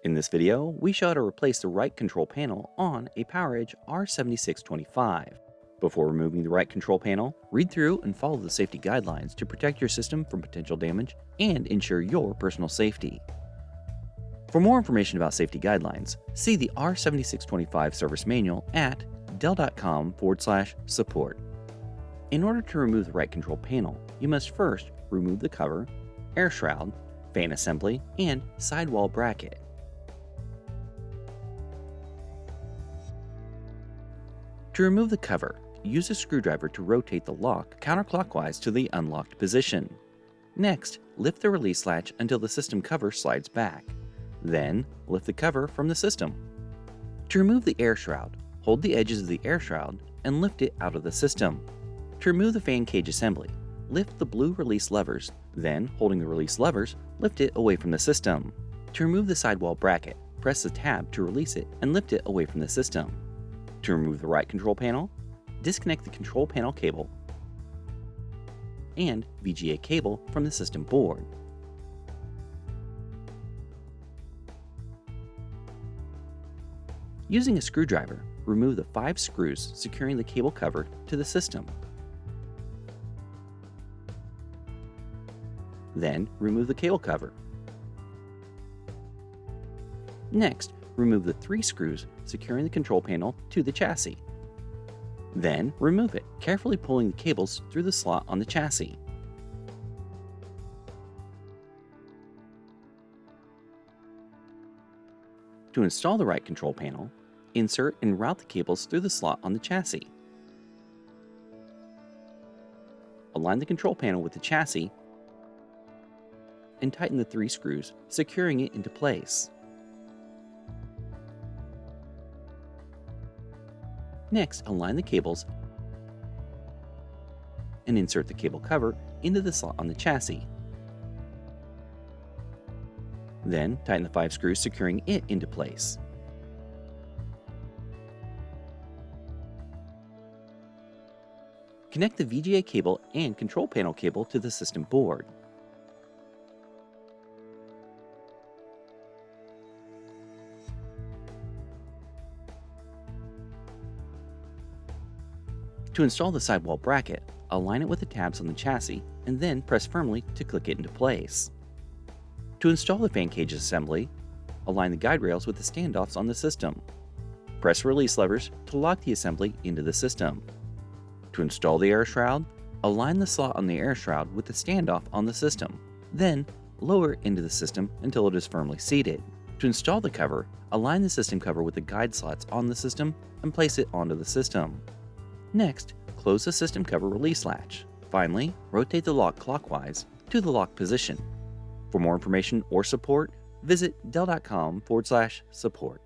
In this video, we show how to replace the right control panel on a PowerEdge R7625. Before removing the right control panel, read through and follow the safety guidelines to protect your system from potential damage and ensure your personal safety. For more information about safety guidelines, see the R7625 service manual at dell.com/support. In order to remove the right control panel, you must first remove the cover, air shroud, fan assembly, and sidewall bracket. To remove the cover, use a screwdriver to rotate the lock counterclockwise to the unlocked position. Next, lift the release latch until the system cover slides back. Then, lift the cover from the system. To remove the air shroud, hold the edges of the air shroud and lift it out of the system. To remove the fan cage assembly, lift the blue release levers, then, holding the release levers, lift it away from the system. To remove the sidewall bracket, press the tab to release it and lift it away from the system. To remove the right control panel, disconnect the control panel cable and VGA cable from the system board. Using a screwdriver, remove the 5 screws securing the cable cover to the system. Then, remove the cable cover. Next, remove the 3 screws securing the control panel to the chassis. Then, remove it, carefully pulling the cables through the slot on the chassis. To install the right control panel, insert and route the cables through the slot on the chassis. Align the control panel with the chassis and tighten the 3 screws, securing it into place. Next, align the cables and insert the cable cover into the slot on the chassis. Then, tighten the 5 screws securing it into place. Connect the VGA cable and control panel cable to the system board. To install the sidewall bracket, align it with the tabs on the chassis and then press firmly to click it into place. To install the fan cage assembly, align the guide rails with the standoffs on the system. Press release levers to lock the assembly into the system. To install the air shroud, align the slot on the air shroud with the standoff on the system. Then, lower it into the system until it is firmly seated. To install the cover, align the system cover with the guide slots on the system and place it onto the system. Next, close the system cover release latch. Finally, rotate the lock clockwise to the lock position. For more information or support, visit dell.com/support.